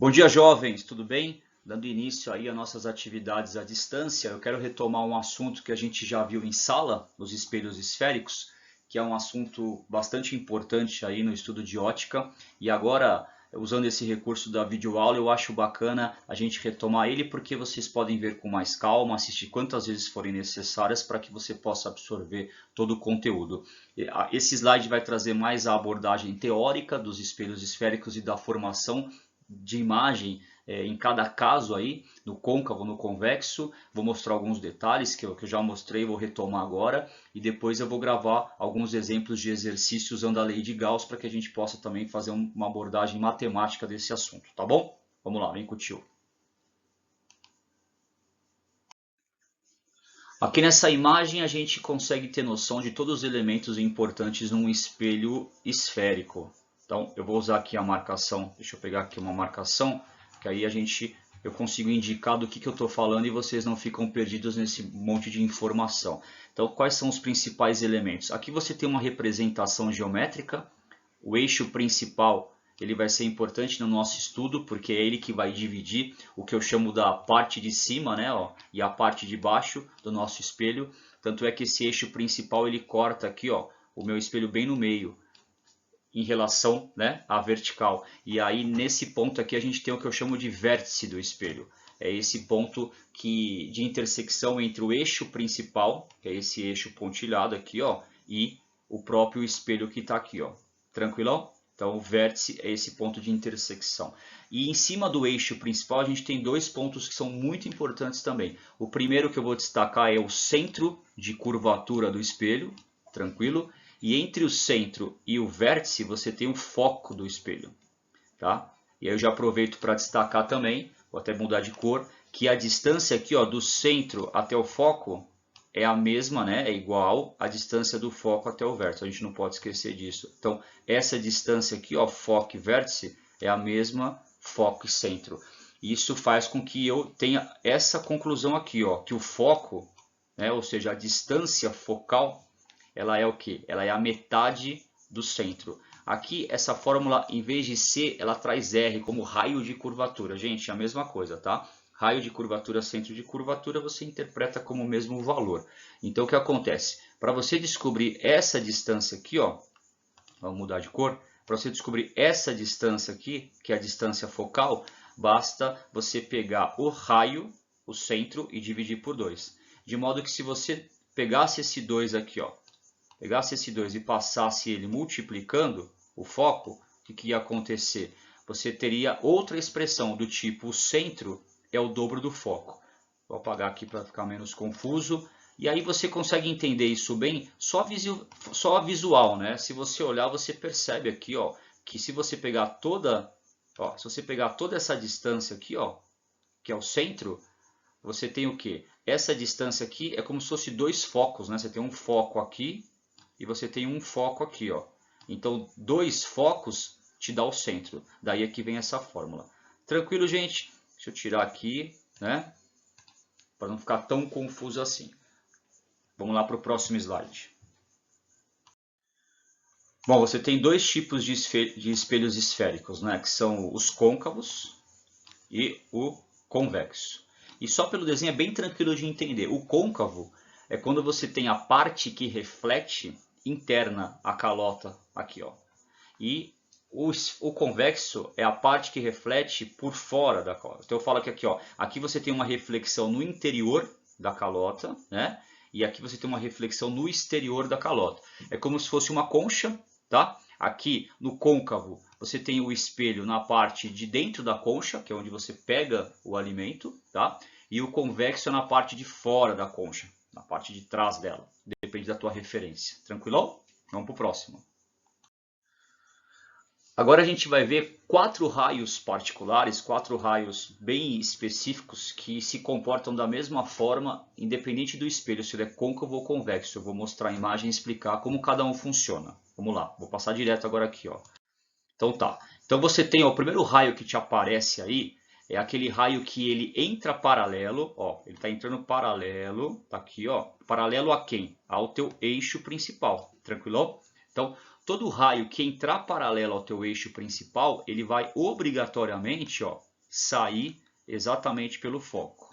Bom dia, jovens, tudo bem? Dando início aí às nossas atividades à distância, eu quero retomar um assunto que a gente já viu em sala, nos espelhos esféricos, que é um assunto bastante importante aí no estudo de ótica. E agora, usando esse recurso da videoaula, eu acho bacana a gente retomar ele porque vocês podem ver com mais calma, assistir quantas vezes forem necessárias para que você possa absorver todo o conteúdo. Esse slide vai trazer mais a abordagem teórica dos espelhos esféricos e da formação de imagem em cada caso aí, no côncavo, no convexo. Vou mostrar alguns detalhes que eu já mostrei, vou retomar agora. E depois eu vou gravar alguns exemplos de exercício usando a lei de Gauss para que a gente possa também fazer uma abordagem matemática desse assunto, tá bom? Vamos lá, vem com o tio. Aqui nessa imagem a gente consegue ter noção de todos os elementos importantes num espelho esférico. Então eu vou usar aqui a marcação, deixa eu pegar aqui uma marcação, que aí eu consigo indicar do que eu estou falando e vocês não ficam perdidos nesse monte de informação. Então quais são os principais elementos? Aqui você tem uma representação geométrica, o eixo principal ele vai ser importante no nosso estudo, porque é ele que vai dividir o que eu chamo da parte de cima, né, ó, e a parte de baixo do nosso espelho. Tanto é que esse eixo principal ele corta aqui, ó, o meu espelho bem no meio, em relação, né, à vertical. E aí nesse ponto aqui a gente tem o que eu chamo de vértice do espelho. É esse ponto de intersecção entre o eixo principal, que é esse eixo pontilhado aqui, ó, e o próprio espelho que está aqui, ó. Tranquilão? Então o vértice é esse ponto de intersecção. E em cima do eixo principal a gente tem dois pontos que são muito importantes também. O primeiro que eu vou destacar é o centro de curvatura do espelho, tranquilo? E entre o centro e o vértice você tem o foco do espelho, tá? E aí eu já aproveito para destacar também, vou até mudar de cor, que a distância aqui, ó, do centro até o foco é a mesma, né? É igual à distância do foco até o vértice. A gente não pode esquecer disso. Então, essa distância aqui, ó, foco e vértice, é a mesma foco e centro. Isso faz com que eu tenha essa conclusão aqui, ó, que o foco, né, ou seja, a distância focal, ela é o que? Ela é a metade do centro. Aqui, essa fórmula, em vez de C, ela traz R como raio de curvatura. Gente, é a mesma coisa, tá? Raio de curvatura, centro de curvatura, você interpreta como o mesmo valor. Então, o que acontece? Para você descobrir essa distância aqui, ó, vamos mudar de cor. Para você descobrir essa distância aqui, que é a distância focal, basta você pegar o raio, o centro, e dividir por 2. De modo que se você pegasse esse 2 aqui, ó, pegasse esse 2 e passasse ele multiplicando o foco, o que ia acontecer? Você teria outra expressão do tipo o centro é o dobro do foco. Vou apagar aqui para ficar menos confuso. E aí você consegue entender isso bem só visual, né? Se você olhar, você percebe aqui, ó, que se você pegar toda essa distância aqui, ó, que é o centro, você tem o quê? Essa distância aqui é como se fosse dois focos, né? Você tem um foco aqui e você tem um foco aqui, ó. Então, dois focos te dá o centro. Daí é que vem essa fórmula. Tranquilo, gente? Deixa eu tirar aqui, né? Para não ficar tão confuso assim. Vamos lá para o próximo slide. Bom, você tem dois tipos de espelhos esféricos, né? Que são os côncavos e o convexo. E só pelo desenho é bem tranquilo de entender. O côncavo é quando você tem a parte que reflete interna à calota aqui, ó. E o convexo é a parte que reflete por fora da calota. Então eu falo que aqui, ó, aqui você tem uma reflexão no interior da calota, né? E aqui você tem uma reflexão no exterior da calota. É como se fosse uma concha, tá? Aqui no côncavo você tem o espelho na parte de dentro da concha, que é onde você pega o alimento, tá? E o convexo é na parte de fora da concha, na parte de trás dela. Depende da tua referência. Tranquilão? Vamos para o próximo. Agora a gente vai ver quatro raios particulares, quatro raios bem específicos que se comportam da mesma forma, independente do espelho, se ele é côncavo ou convexo. Eu vou mostrar a imagem e explicar como cada um funciona. Vamos lá, vou passar direto agora aqui, ó. Então tá. Então você tem, ó, o primeiro raio que te aparece aí é aquele raio que ele entra paralelo, ó, ele está entrando paralelo, tá aqui, ó, paralelo a quem? Ao teu eixo principal, tranquilo? Então, todo raio que entrar paralelo ao teu eixo principal, ele vai obrigatoriamente, ó, sair exatamente pelo foco,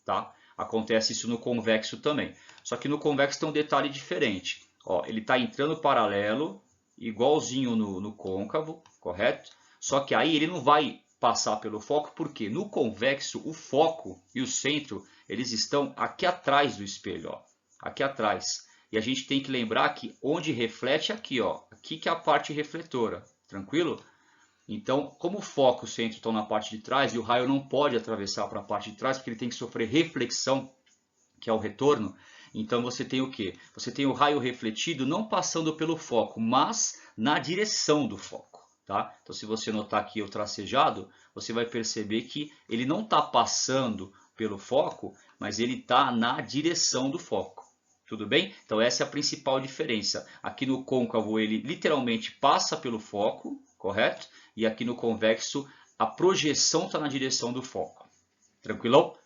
tá? Acontece isso no convexo também. Só que no convexo tem um detalhe diferente. Ó, ele está entrando paralelo, igualzinho no côncavo, correto? Só que aí ele não vai passar pelo foco, porque no convexo o foco e o centro eles estão aqui atrás do espelho, ó, aqui atrás. E a gente tem que lembrar que onde reflete é aqui, ó, aqui que é a parte refletora, tranquilo? Então, como o foco e o centro estão na parte de trás e o raio não pode atravessar para a parte de trás, porque ele tem que sofrer reflexão, que é o retorno, então você tem o quê? Você tem o raio refletido não passando pelo foco, mas na direção do foco. Tá? Então, se você notar aqui o tracejado, você vai perceber que ele não está passando pelo foco, mas ele está na direção do foco. Tudo bem? Então, essa é a principal diferença. Aqui no côncavo, ele literalmente passa pelo foco, correto? E aqui no convexo, a projeção está na direção do foco. Tranquilão?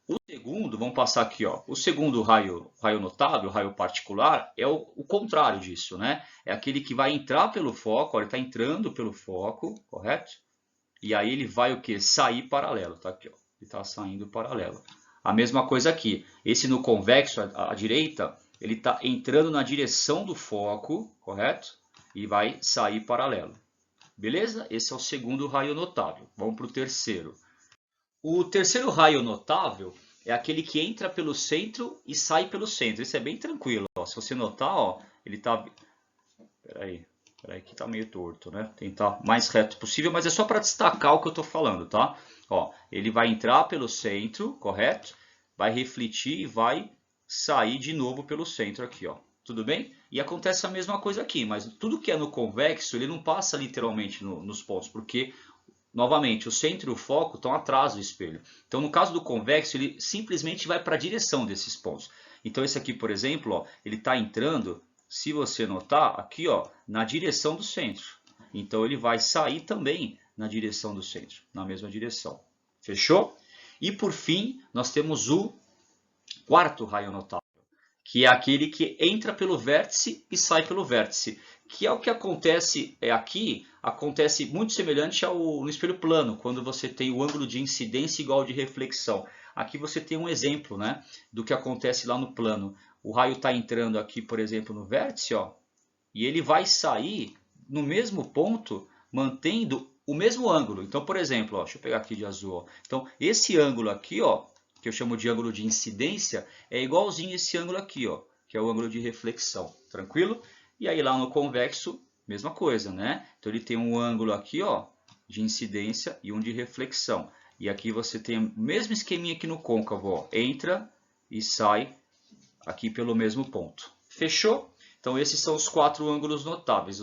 O segundo, vamos passar aqui, ó. O segundo raio notável, raio particular, é o contrário disso, né? É aquele que vai entrar pelo foco, ó, ele está entrando pelo foco, correto? E aí ele vai o quê? Sair paralelo, tá aqui, ó. Ele está saindo paralelo. A mesma coisa aqui. Esse no convexo, à direita, ele está entrando na direção do foco, correto? E vai sair paralelo. Beleza? Esse é o segundo raio notável. Vamos para o terceiro. O terceiro raio notável é aquele que entra pelo centro e sai pelo centro. Isso é bem tranquilo. Ó. Se você notar, ó, ele está... Peraí que está meio torto, né? Tentar o mais reto possível, mas é só para destacar o que eu estou falando, tá? Ó, ele vai entrar pelo centro, correto? Vai refletir e vai sair de novo pelo centro aqui, ó. Tudo bem? E acontece a mesma coisa aqui, mas tudo que é no convexo, ele não passa literalmente nos pontos, porque... Novamente, o centro e o foco estão atrás do espelho. Então, no caso do convexo, ele simplesmente vai para a direção desses pontos. Então, esse aqui, por exemplo, ó, ele está entrando, se você notar, aqui ó, na direção do centro. Então, ele vai sair também na direção do centro, na mesma direção. Fechou? E, por fim, nós temos o quarto raio notável, que é aquele que entra pelo vértice e sai pelo vértice, que é o que acontece aqui, acontece muito semelhante no espelho plano, quando você tem o ângulo de incidência igual ao de reflexão. Aqui você tem um exemplo, né, do que acontece lá no plano. O raio está entrando aqui, por exemplo, no vértice, ó, e ele vai sair no mesmo ponto, mantendo o mesmo ângulo. Então, por exemplo, ó, deixa eu pegar aqui de azul. Ó. Então, esse ângulo aqui, ó, que eu chamo de ângulo de incidência, é igualzinho esse ângulo aqui, ó, que é o ângulo de reflexão. Tranquilo? E aí lá no convexo, mesma coisa, né? Então ele tem um ângulo aqui, ó, de incidência e um de reflexão. E aqui você tem o mesmo esqueminha aqui no côncavo, ó, entra e sai aqui pelo mesmo ponto. Fechou? Então esses são os quatro ângulos notáveis,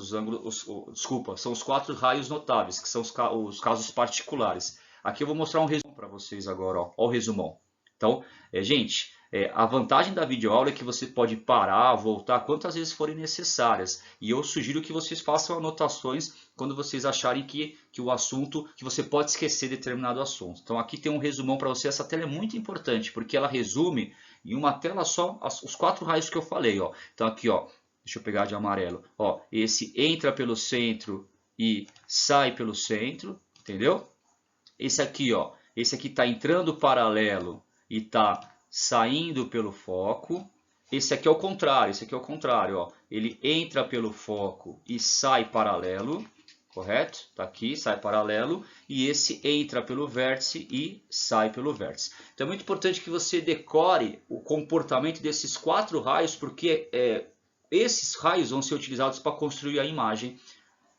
desculpa, são os quatro raios notáveis, que são os casos particulares. Aqui eu vou mostrar um resumo para vocês agora, ó, o resumão. Então, gente, a vantagem da videoaula é que você pode parar, voltar quantas vezes forem necessárias. E eu sugiro que vocês façam anotações quando vocês acharem que o assunto, que você pode esquecer determinado assunto. Então aqui tem um resumão para você. Essa tela é muito importante, porque ela resume em uma tela só os quatro raios que eu falei. Ó. Então aqui, ó, deixa eu pegar de amarelo. Ó, esse entra pelo centro e sai pelo centro, entendeu? Esse aqui, ó, esse aqui está entrando paralelo e está saindo pelo foco. Esse aqui é o contrário, esse aqui é o contrário, ó. Ele entra pelo foco e sai paralelo, correto? Está aqui, sai paralelo. E esse entra pelo vértice e sai pelo vértice. Então é muito importante que você decore o comportamento desses quatro raios, porque esses raios vão ser utilizados para construir a imagem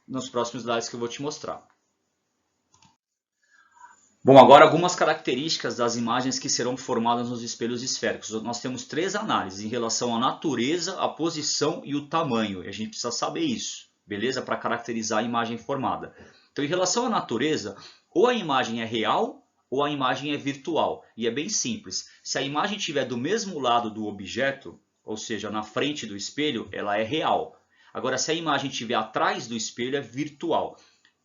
nos próximos slides que eu vou te mostrar. Bom, agora algumas características das imagens que serão formadas nos espelhos esféricos. Nós temos três análises em relação à natureza, à posição e o tamanho. E a gente precisa saber isso, beleza? Para caracterizar a imagem formada. Então, em relação à natureza, ou a imagem é real ou a imagem é virtual. E é bem simples. Se a imagem estiver do mesmo lado do objeto, ou seja, na frente do espelho, ela é real. Agora, se a imagem estiver atrás do espelho, é virtual.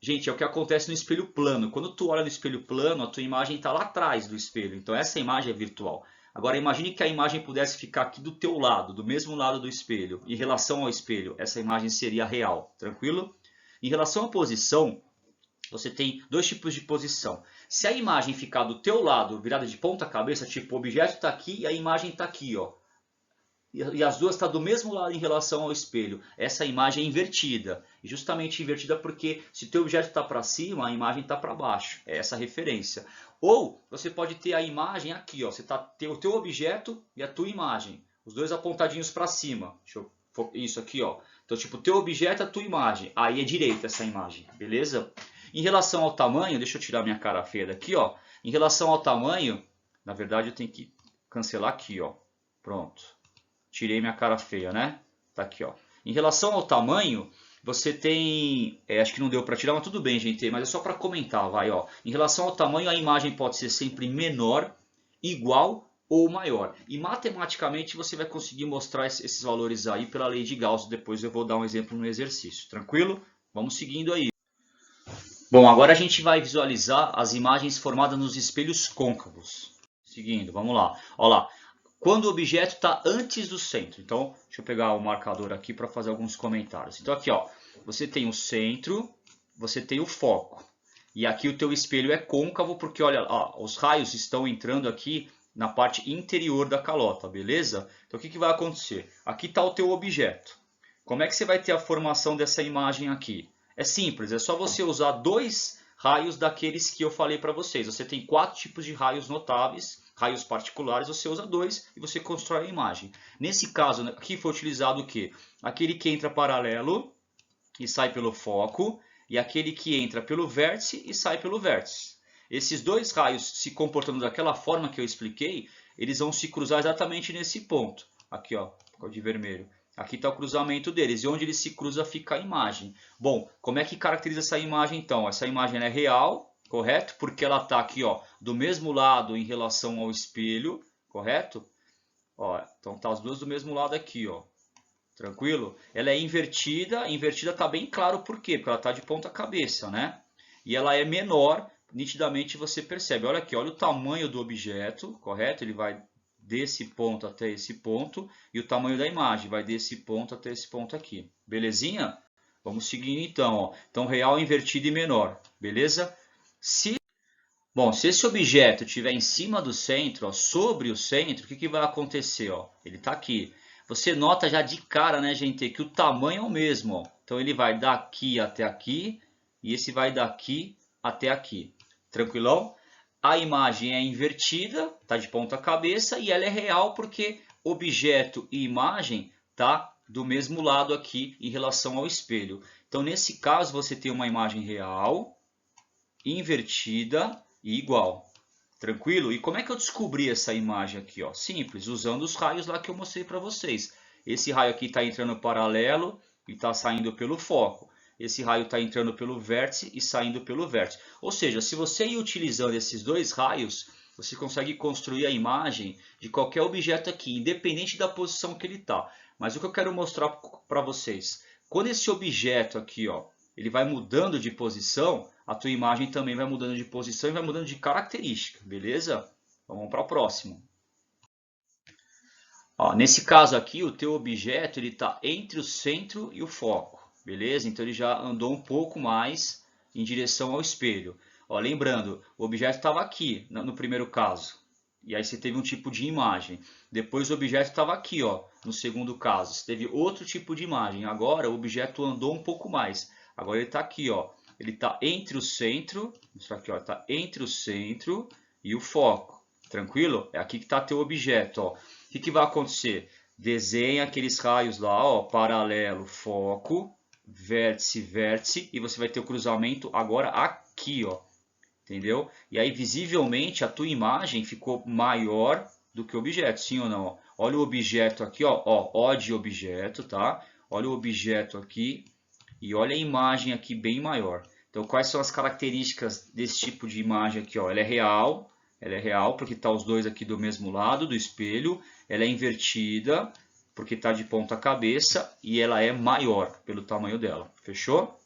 Gente, é o que acontece no espelho plano. Quando tu olha no espelho plano, a tua imagem está lá atrás do espelho. Então essa imagem é virtual. Agora imagine que a imagem pudesse ficar aqui do teu lado, do mesmo lado do espelho. Em relação ao espelho, essa imagem seria real. Tranquilo? Em relação à posição, você tem dois tipos de posição. Se a imagem ficar do teu lado, virada de ponta cabeça, tipo o objeto está aqui e a imagem está aqui, ó. E as duas estão do mesmo lado em relação ao espelho. Essa imagem é invertida. E justamente invertida porque se o teu objeto está para cima, a imagem está para baixo. É essa a referência. Ou você pode ter a imagem aqui, ó. Você tem o teu objeto e a tua imagem. Os dois apontadinhos para cima. Isso aqui, ó. Então, tipo, o teu objeto e a tua imagem. Aí é direita essa imagem, beleza? Em relação ao tamanho, deixa eu tirar minha cara feia daqui, ó. Em relação ao tamanho, na verdade eu tenho que cancelar aqui, ó. Pronto. Tirei minha cara feia, né? Tá aqui, ó. Em relação ao tamanho, você tem... acho que não deu para tirar, mas tudo bem, gente. Mas é só para comentar, vai, ó. Em relação ao tamanho, a imagem pode ser sempre menor, igual ou maior. E matematicamente você vai conseguir mostrar esses valores aí pela lei de Gauss. Depois eu vou dar um exemplo no exercício. Tranquilo? Vamos seguindo aí. Bom, agora a gente vai visualizar as imagens formadas nos espelhos côncavos. Seguindo, vamos lá. Olha lá. Quando o objeto está antes do centro. Então, deixa eu pegar o marcador aqui para fazer alguns comentários. Então aqui, ó, você tem o centro, você tem o foco. E aqui o teu espelho é côncavo porque, olha, ó, os raios estão entrando aqui na parte interior da calota, beleza? Então o que vai acontecer? Aqui está o teu objeto. Como é que você vai ter a formação dessa imagem aqui? É simples, é só você usar dois raios daqueles que eu falei para vocês. Você tem 4 tipos de raios notáveis. Raios particulares, você usa 2 e você constrói a imagem. Nesse caso, aqui foi utilizado o quê? Aquele que entra paralelo e sai pelo foco, e aquele que entra pelo vértice e sai pelo vértice. Esses dois raios se comportando daquela forma que eu expliquei, eles vão se cruzar exatamente nesse ponto. Aqui, ó, de vermelho. Aqui está o cruzamento deles, e onde ele se cruza fica a imagem. Bom, como é que caracteriza essa imagem então? Essa imagem é real, correto? Porque ela está aqui, ó, do mesmo lado em relação ao espelho, correto? Ó, então tá as duas do mesmo lado aqui, ó. Tranquilo? Ela é invertida, está bem claro por quê? Porque ela está de ponta cabeça, né? E ela é menor, nitidamente você percebe. Olha aqui, olha o tamanho do objeto, correto? Ele vai desse ponto até esse ponto, e o tamanho da imagem vai desse ponto até esse ponto aqui. Belezinha? Vamos seguindo então, ó. Então real, invertido e menor, beleza? Se esse objeto estiver em cima do centro, ó, sobre o centro, o que vai acontecer? Ó? Ele está aqui. Você nota já de cara, né, gente, que o tamanho é o mesmo. Ó. Então ele vai daqui até aqui e esse vai daqui até aqui. Tranquilão? A imagem é invertida, está de ponta cabeça e ela é real porque objeto e imagem tá do mesmo lado aqui em relação ao espelho. Então nesse caso você tem uma imagem real, invertida e igual. Tranquilo? E como é que eu descobri essa imagem aqui? Ó? Simples, usando os raios lá que eu mostrei para vocês. Esse raio aqui está entrando paralelo e está saindo pelo foco. Esse raio está entrando pelo vértice e saindo pelo vértice. Ou seja, se você ir utilizando esses dois raios, você consegue construir a imagem de qualquer objeto aqui, independente da posição que ele está. Mas o que eu quero mostrar para vocês, quando esse objeto aqui, ó, ele vai mudando de posição, a tua imagem também vai mudando de posição e vai mudando de característica, beleza? Então, vamos para o próximo. Ó, nesse caso aqui, o teu objeto está entre o centro e o foco, beleza? Então ele já andou um pouco mais em direção ao espelho. Ó, lembrando, o objeto estava aqui no primeiro caso, e aí você teve um tipo de imagem. Depois o objeto estava aqui, ó, no segundo caso, você teve outro tipo de imagem. Agora o objeto andou um pouco mais. Agora ele está aqui, ó. Ele está entre o centro, vou mostrar aqui, ó, está entre o centro e o foco. Tranquilo? É aqui que está teu objeto, ó. O que vai acontecer? Desenha aqueles raios lá, ó, paralelo, foco, vértice, vértice, e você vai ter o cruzamento agora aqui, ó. Entendeu? E aí, visivelmente, a tua imagem ficou maior do que o objeto, sim ou não? Olha o objeto aqui, ó, ó de objeto, tá? Olha o objeto aqui e olha a imagem aqui bem maior. Então, quais são as características desse tipo de imagem aqui, ó? Ela é real porque tá os dois aqui do mesmo lado do espelho. Ela é invertida porque tá de ponta cabeça e ela é maior pelo tamanho dela. Fechou?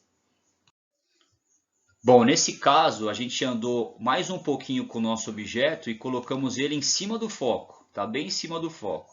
Bom, nesse caso, a gente andou mais um pouquinho com o nosso objeto e colocamos ele em cima do foco, tá bem em cima do foco.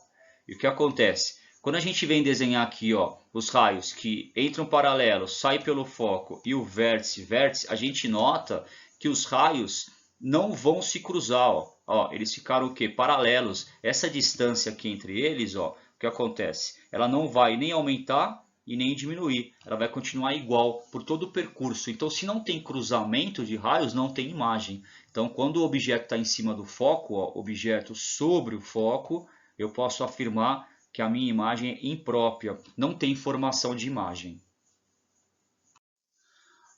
E o que acontece? Quando a gente vem desenhar aqui, ó, os raios que entram paralelos, saem pelo foco e o vértice, a gente nota que os raios não vão se cruzar, ó. Ó, eles ficaram o quê? Paralelos. Essa distância aqui entre eles, ó, o que acontece? Ela não vai nem aumentar e nem diminuir. Ela vai continuar igual por todo o percurso. Então, se não tem cruzamento de raios, não tem imagem. Então, quando o objeto está em cima do foco, ó, objeto sobre o foco, eu posso afirmar que a minha imagem é imprópria, não tem formação de imagem.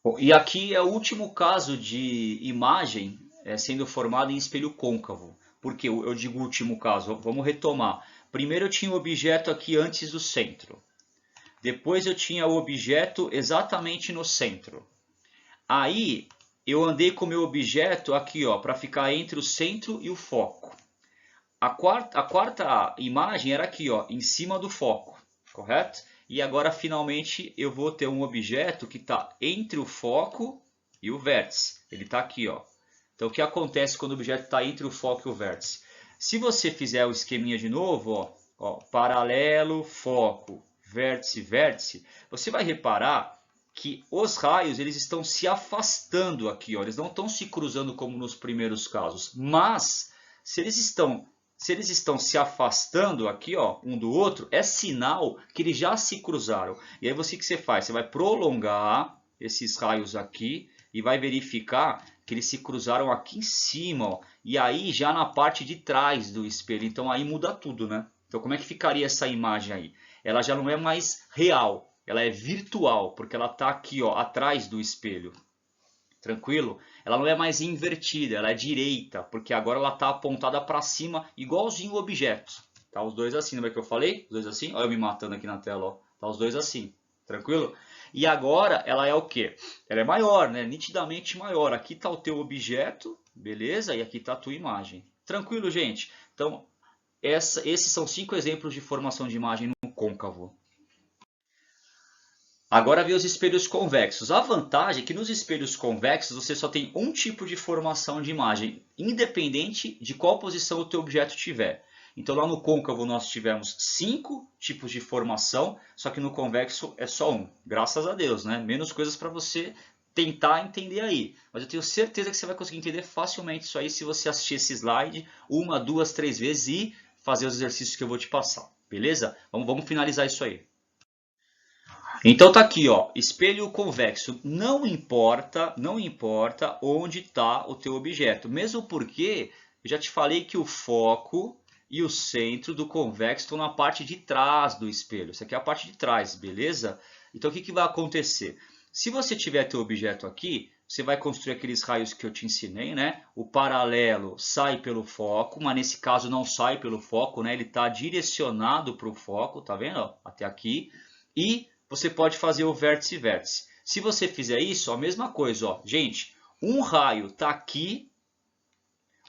Bom, e aqui é o último caso de imagem sendo formada em espelho côncavo. Por que eu digo último caso? Vamos retomar. Primeiro eu tinha o objeto aqui antes do centro. Depois eu tinha o objeto exatamente no centro. Aí eu andei com o meu objeto aqui, ó, para ficar entre o centro e o foco. A quarta imagem era aqui, ó, em cima do foco, correto? E agora, finalmente, eu vou ter um objeto que está entre o foco e o vértice. Ele está aqui, ó. Então, o que acontece quando o objeto está entre o foco e o vértice? Se você fizer o esqueminha de novo, ó, paralelo, foco, vértice, vértice, você vai reparar que os raios eles estão se afastando aqui, ó. Eles não estão se cruzando como nos primeiros casos. Mas, se eles estão se afastando aqui, ó, um do outro, é sinal que eles já se cruzaram. E aí o que você faz? Você vai prolongar esses raios aqui e vai verificar que eles se cruzaram aqui em cima, ó, e aí já na parte de trás do espelho. Então aí muda tudo, né? Então como é que ficaria essa imagem aí? Ela já não é mais real, ela é virtual, porque ela está aqui, ó, atrás do espelho. Tranquilo? Ela não é mais invertida, ela é direita, porque agora ela está apontada para cima, igualzinho o objeto. Tá os dois assim, lembra que eu falei? Os dois assim? Olha eu me matando aqui na tela, ó. Tá os dois assim, tranquilo? E agora ela é o quê? Ela é maior, né? Nitidamente maior. Aqui está o teu objeto, beleza? E aqui está a tua imagem. Tranquilo, gente? Então, esses são 5 exemplos de formação de imagem no côncavo. Agora vê os espelhos convexos. A vantagem é que nos espelhos convexos você só tem um tipo de formação de imagem, independente de qual posição o teu objeto tiver. Então lá no côncavo nós tivemos 5 tipos de formação, só que no convexo é só um. Graças a Deus, né? Menos coisas para você tentar entender aí. Mas eu tenho certeza que você vai conseguir entender facilmente isso aí se você assistir esse slide 1, 2, 3 vezes e fazer os exercícios que eu vou te passar. Beleza? Vamos finalizar isso aí. Então tá aqui, ó, espelho convexo. Não importa onde está o teu objeto, mesmo porque eu já te falei que o foco e o centro do convexo estão na parte de trás do espelho. Isso aqui é a parte de trás, beleza? Então o que vai acontecer? Se você tiver teu objeto aqui, você vai construir aqueles raios que eu te ensinei, né? O paralelo sai pelo foco, mas nesse caso não sai pelo foco, né? Ele está direcionado para o foco, tá vendo? Até aqui. E você pode fazer o vértice-vértice. Se você fizer isso, a mesma coisa, ó. Gente, um raio está aqui,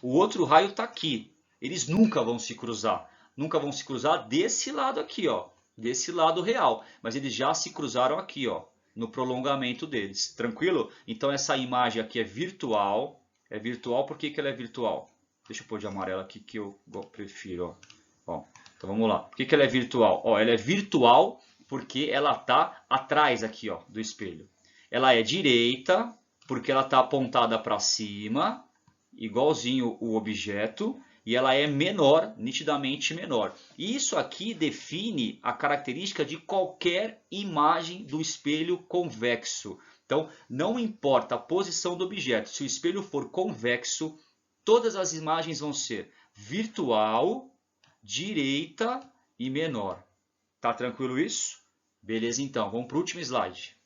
o outro raio está aqui. Eles nunca vão se cruzar. Nunca vão se cruzar desse lado aqui, ó. Desse lado real. Mas eles já se cruzaram aqui, ó. No prolongamento deles. Tranquilo? Então essa imagem aqui é virtual. É virtual, por que ela é virtual? Deixa eu pôr de amarelo aqui que eu prefiro, ó. Então vamos lá. Por que ela é virtual? Ó, ela é virtual porque ela está atrás aqui, ó, do espelho. Ela é direita, porque ela está apontada para cima, igualzinho o objeto, e ela é menor, nitidamente menor. E isso aqui define a característica de qualquer imagem do espelho convexo. Então, não importa a posição do objeto, se o espelho for convexo, todas as imagens vão ser virtual, direita e menor. Tá tranquilo isso? Beleza, então. Vamos para o último slide.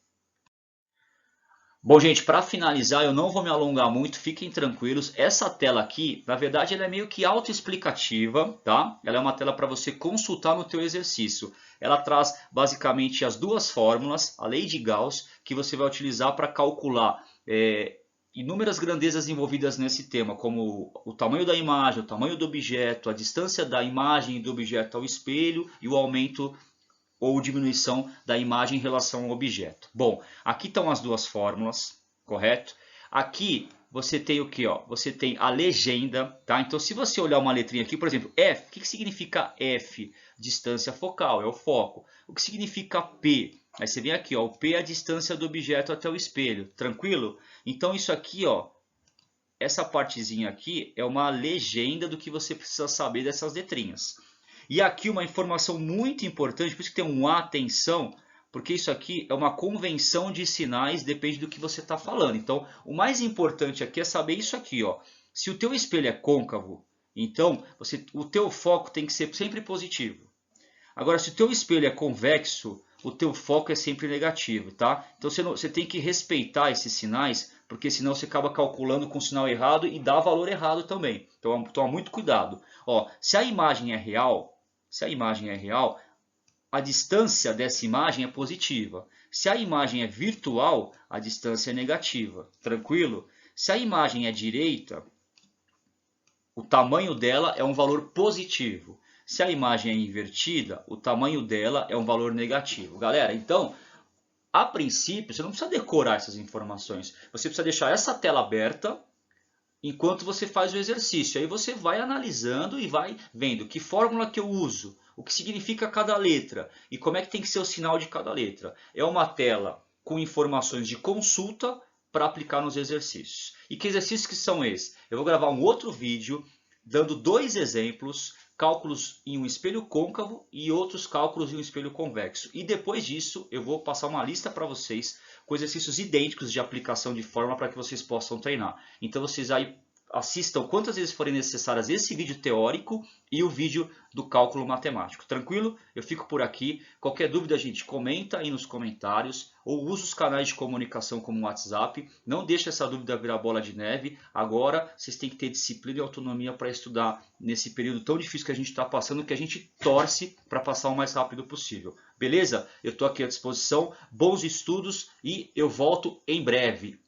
Bom, gente, para finalizar, eu não vou me alongar muito, fiquem tranquilos. Essa tela aqui, na verdade, ela é meio que autoexplicativa, tá? Ela é uma tela para você consultar no teu exercício. Ela traz basicamente as duas fórmulas, a lei de Gauss, que você vai utilizar para calcular inúmeras grandezas envolvidas nesse tema, como o tamanho da imagem, o tamanho do objeto, a distância da imagem do objeto ao espelho e o aumento ou diminuição da imagem em relação ao objeto. Bom, aqui estão as duas fórmulas, correto? Aqui você tem o que? Você tem a legenda, tá? Então, se você olhar uma letrinha aqui, por exemplo, F, o que significa F? Distância focal, é o foco. O que significa P? Aí você vem aqui, o P é a distância do objeto até o espelho, tranquilo? Então, isso aqui, essa partezinha aqui é uma legenda do que você precisa saber dessas letrinhas. E aqui uma informação muito importante, por isso que tem um atenção, porque isso aqui é uma convenção de sinais, depende do que você está falando. Então, o mais importante aqui é saber isso aqui. Se o teu espelho é côncavo, então o teu foco tem que ser sempre positivo. Agora, se o teu espelho é convexo, o teu foco é sempre negativo, tá? Então você tem que respeitar esses sinais, porque senão você acaba calculando com o sinal errado e dá valor errado também. Então toma muito cuidado. Se a imagem é real, a distância dessa imagem é positiva. Se a imagem é virtual, a distância é negativa. Tranquilo? Se a imagem é direita, o tamanho dela é um valor positivo. Se a imagem é invertida, o tamanho dela é um valor negativo. Galera, então, a princípio, você não precisa decorar essas informações. Você precisa deixar essa tela aberta enquanto você faz o exercício. Aí você vai analisando e vai vendo que fórmula que eu uso, o que significa cada letra e como é que tem que ser o sinal de cada letra. É uma tela com informações de consulta para aplicar nos exercícios. E que exercícios que são esses? Eu vou gravar um outro vídeo dando 2 exemplos, cálculos em um espelho côncavo e outros cálculos em um espelho convexo. E depois disso eu vou passar uma lista para vocês com exercícios idênticos de aplicação de fórmula para que vocês possam treinar. Então vocês aí assistam quantas vezes forem necessárias esse vídeo teórico e o vídeo do cálculo matemático. Tranquilo? Eu fico por aqui. Qualquer dúvida, gente, comenta aí nos comentários ou usa os canais de comunicação como o WhatsApp. Não deixe essa dúvida virar bola de neve. Agora vocês têm que ter disciplina e autonomia para estudar nesse período tão difícil que a gente está passando, que a gente torce para passar o mais rápido possível. Beleza? Eu estou aqui à disposição. Bons estudos e eu volto em breve.